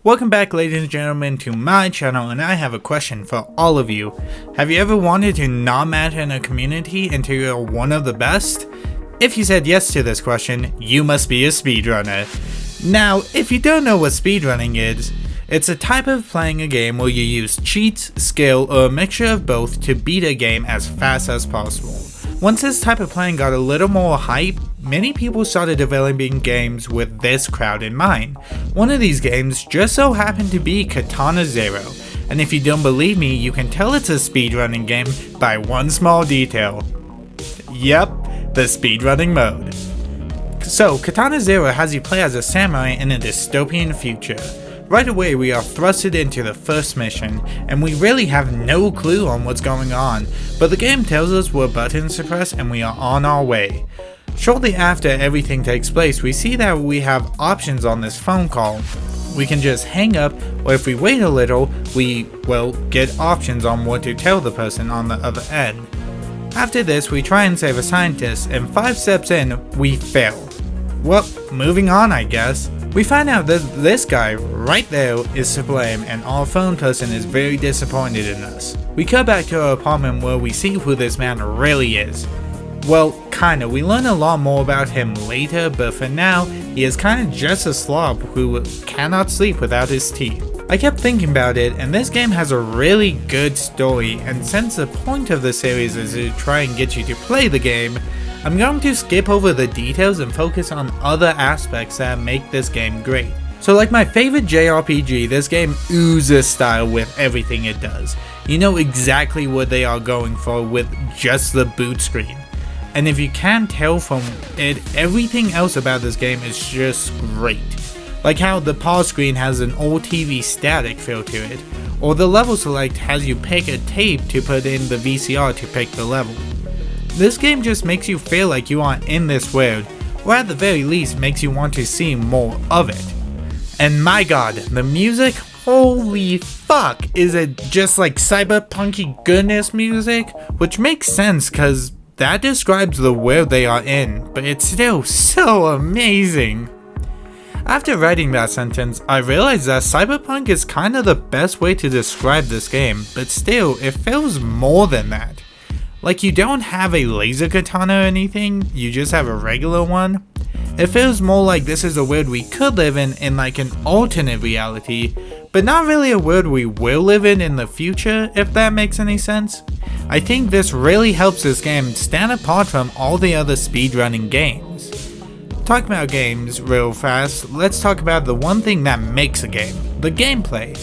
Welcome back, ladies and gentlemen, to my channel, and I have a question for all of you. Have you ever wanted to not matter in a community until you're one of the best? If you said yes to this question, you must be a speedrunner. Now, if you don't know what speedrunning is, it's a type of playing a game where you use cheats, skill, or a mixture of both to beat a game as fast as possible. Once this type of playing got a little more hype, many people started developing games with this crowd in mind. One of these games just so happened to be Katana Zero, and if you don't believe me, you can tell it's a speedrunning game by one small detail. Yep, the speedrunning mode. So, Katana Zero has you play as a samurai in a dystopian future. Right away we are thrusted into the first mission, and we really have no clue on what's going on, but the game tells us we're buttons to press and we are on our way. Shortly after everything takes place, we see that we have options on this phone call. We can just hang up, or if we wait a little, we, get options on what to tell the person on the other end. After this, we try and save a scientist, and 5 steps in, we fail. Well, moving on, I guess. We find out that this guy right there is to blame, and our phone person is very disappointed in us. We cut back to our apartment where we see who this man really is. Well, kinda, we learn a lot more about him later, but for now, he is kinda just a slob who cannot sleep without his teeth. I kept thinking about it, and this game has a really good story, and since the point of the series is to try and get you to play the game, I'm going to skip over the details and focus on other aspects that make this game great. So like my favorite JRPG, this game oozes style with everything it does. You know exactly what they are going for with just the boot screen. And if you can tell from it, everything else about this game is just great. Like how the pause screen has an old TV static feel to it, or the level select has you pick a tape to put in the VCR to pick the level. This game just makes you feel like you are in this world, or at the very least makes you want to see more of it. And my god, the music, holy fuck, is it just like cyberpunky goodness music? Which makes sense cause that describes the world they are in, but it's still so amazing. After writing that sentence, I realized that cyberpunk is kinda the best way to describe this game, but still, it feels more than that. Like you don't have a laser katana or anything, you just have a regular one. It feels more like this is a world we could live in like an alternate reality, but not really a world we will live in the future, if that makes any sense. I think this really helps this game stand apart from all the other speedrunning games. Talking about games real fast, let's talk about the one thing that makes a game, the gameplay.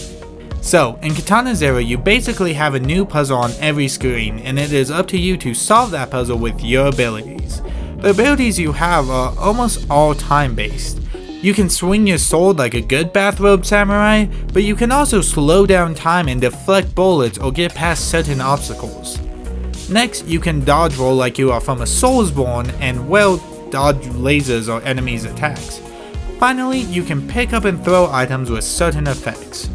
So, in Katana Zero, you basically have a new puzzle on every screen, and it is up to you to solve that puzzle with your abilities. The abilities you have are almost all time based. You can swing your sword like a good bathrobe samurai, but you can also slow down time and deflect bullets or get past certain obstacles. Next, you can dodge roll like you are from a Soulsborne and dodge lasers or enemies' attacks. Finally, you can pick up and throw items with certain effects.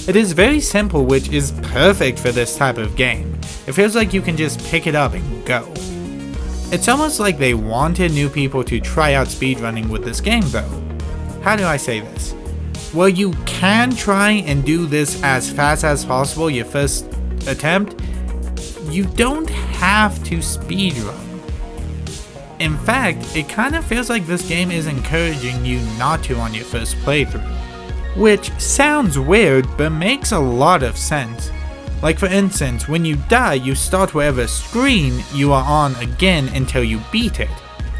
It is very simple, which is perfect for this type of game. It feels like you can just pick it up and go. It's almost like they wanted new people to try out speedrunning with this game though. How do I say this? Well, you can try and do this as fast as possible your first attempt. You don't have to speedrun. In fact, it kind of feels like this game is encouraging you not to on your first playthrough. Which sounds weird, but makes a lot of sense. Like for instance, when you die, you start wherever screen you are on again until you beat it.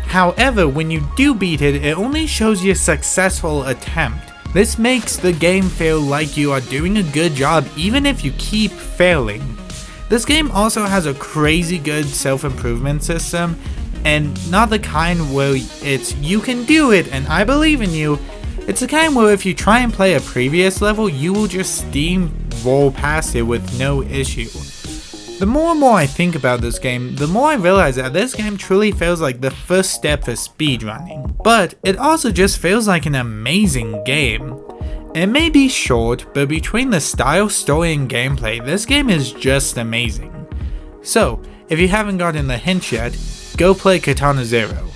However, when you do beat it, it only shows your successful attempt. This makes the game feel like you are doing a good job even if you keep failing. This game also has a crazy good self-improvement system, and not the kind where it's you can do it and I believe in you. It's the kind where if you try and play a previous level, you will just steamroll past it with no issue. The more and more I think about this game, the more I realize that this game truly feels like the first step for speedrunning. But it also just feels like an amazing game. It may be short, but between the style, story, and gameplay, this game is just amazing. So, if you haven't gotten the hint yet, go play Katana Zero.